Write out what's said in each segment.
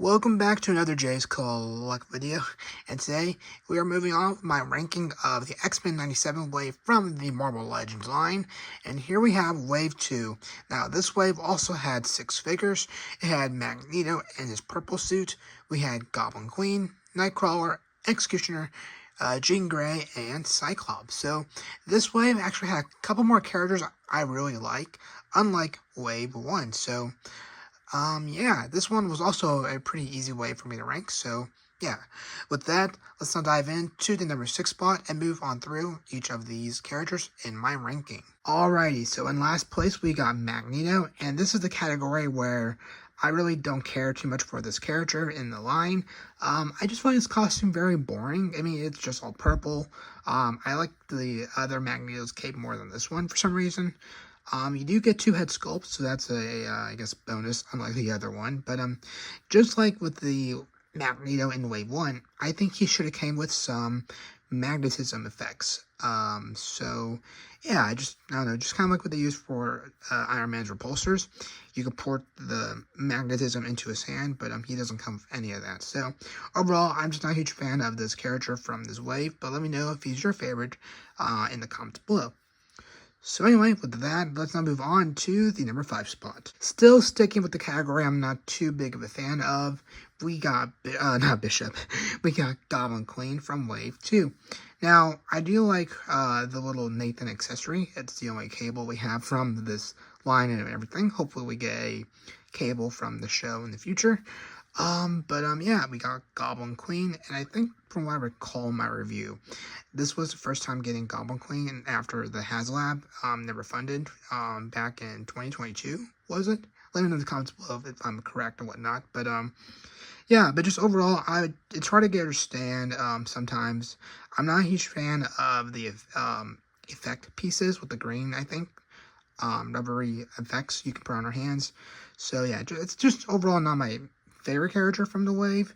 Welcome back to another Jay's Collect video, and today we are moving on with my ranking of the X-Men 97 wave from the Marvel Legends line, and here we have Wave 2. Now, this wave also had 6 figures. It had Magneto in his purple suit, we had Goblin Queen, Nightcrawler, Executioner, Jean Grey, and Cyclops. So, this wave actually had a couple more characters I really like, unlike Wave 1, so yeah, this one was also a pretty easy way for me to rank, so yeah. With that, let's now dive into the number 6 spot and move on through each of these characters in my ranking. Alrighty, so in last place we got Magneto, and this is the category where I really don't care too much for this character in the line. I just find his costume very boring. I mean, it's just all purple. I like the other Magneto's cape more than this one for some reason. You do get 2 head sculpts, so that's I guess, bonus, unlike the other one. But, just like with the Magneto in Wave 1, I think he should have came with some magnetism effects. So, yeah, I don't know, just kind of like what they use for Iron Man's repulsors. You can port the magnetism into his hand, but he doesn't come with any of that. So, overall, I'm just not a huge fan of this character from this wave, but let me know if he's your favorite in the comments below. So anyway, with that, let's now move on to the number 5 spot. Still sticking with the category I'm not too big of a fan of, we got, not Bishop, we got Goblin Queen from Wave 2. Now, I do like the little Nathan accessory. It's the only cable we have from this line and everything. Hopefully we get a cable from the show in the future. Yeah, we got Goblin Queen, and I think from what I recall in my review, this was the first time getting Goblin Queen after the HasLab never funded back in 2022, was it? Let me know in the comments below if I'm correct or whatnot, but yeah, but just overall, it's hard to understand sometimes. I'm not a huge fan of the effect pieces with the green, I think, rubbery effects you can put on our hands, so yeah, it's just overall not my favorite character from the wave,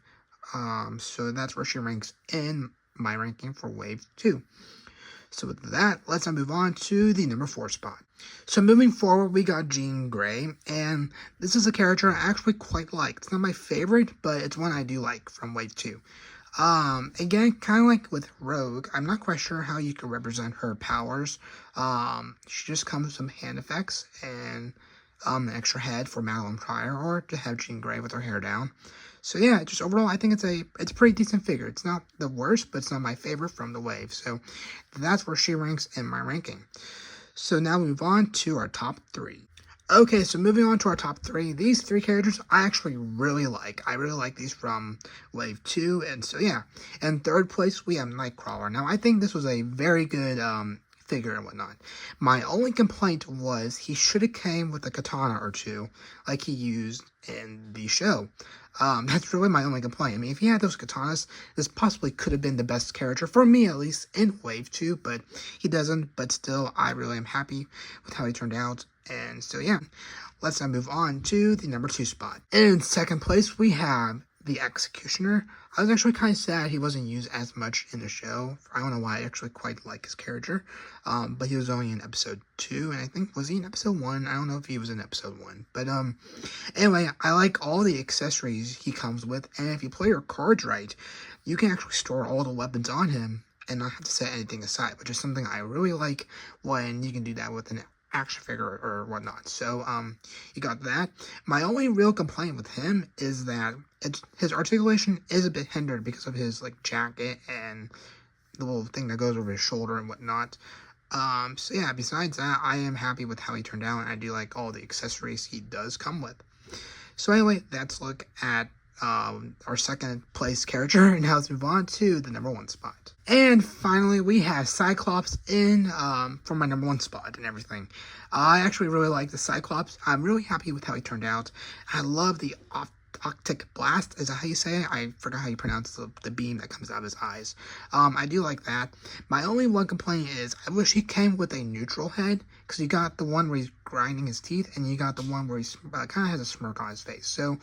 so that's where she ranks in my ranking for Wave 2. So with that, let's now move on to the number 4 spot. So moving forward, we got Jean Grey, and this is a character I actually quite like. It's not my favorite, but it's one I do like from Wave 2. Again, kind of like with Rogue, I'm not quite sure how you can represent her powers. She just comes with some hand effects, and an extra head for Madeline Pryor, or to have Jean Grey with her hair down. So yeah, just overall, I think it's a pretty decent figure. It's not the worst, but it's not my favorite from the wave. So that's where she ranks in my ranking. So now we move on to our top 3. Okay, so moving on to our top 3, these 3 characters I actually really like. I really like these from Wave 2, and so yeah. In 3rd place, we have Nightcrawler. Now, I think this was a very good figure and whatnot. My only complaint was he should have came with a katana or 2, like he used in the show. That's really my only complaint. I mean, if he had those katanas, this possibly could have been the best character, for me at least, in Wave 2, but he doesn't. But still, I really am happy with how he turned out. And so, yeah, let's now move on to the number 2 spot. In 2nd place, we have the Executioner. I was actually kind of sad he wasn't used as much in the show. I don't know why. I actually quite like his character. But he was only in episode 2, and I think, was he in episode 1? I don't know if he was in episode 1. But, anyway, I like all the accessories he comes with, and if you play your cards right, you can actually store all the weapons on him and not have to set anything aside, which is something I really like when you can do that with an action figure or whatnot. So, you got that. My only real complaint with him is that his articulation is a bit hindered because of his, like, jacket and the little thing that goes over his shoulder and whatnot. So yeah, besides that, I am happy with how he turned out, and I do like all the accessories he does come with. So anyway, let's look at our 2nd place character, and now let's move on to the number 1 spot. And finally, we have Cyclops in for my number 1 spot and everything. I actually really like the Cyclops. I'm really happy with how he turned out. I love the Optic Blast, is that how you say it? I forgot how you pronounce the beam that comes out of his eyes. I do like that. My only one complaint is I wish he came with a neutral head, because you got the one where he's grinding his teeth, and you got the one where he's kind of has a smirk on his face. So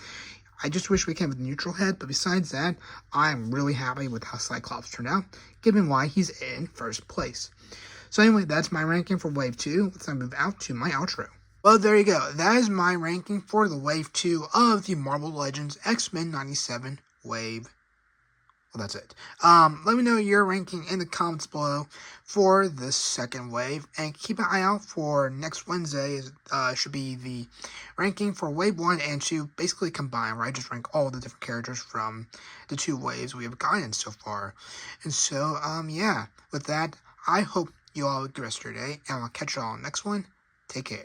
I just wish we came with a neutral head, but besides that, I'm really happy with how Cyclops turned out, given why he's in 1st place. So anyway, that's my ranking for Wave 2. Let's now move out to my outro. Well, there you go. That is my ranking for the Wave 2 of the Marvel Legends X-Men 97 Wave. Well, that's it. Let me know your ranking in the comments below for the second wave, and keep an eye out for next Wednesday. Should be the ranking for Wave 1 and 2, basically combined, where I just rank all the different characters from the 2 waves we have gotten so far. And so, yeah, with that, I hope you all have a good rest of your day, and I'll catch you all on the next one. Take care.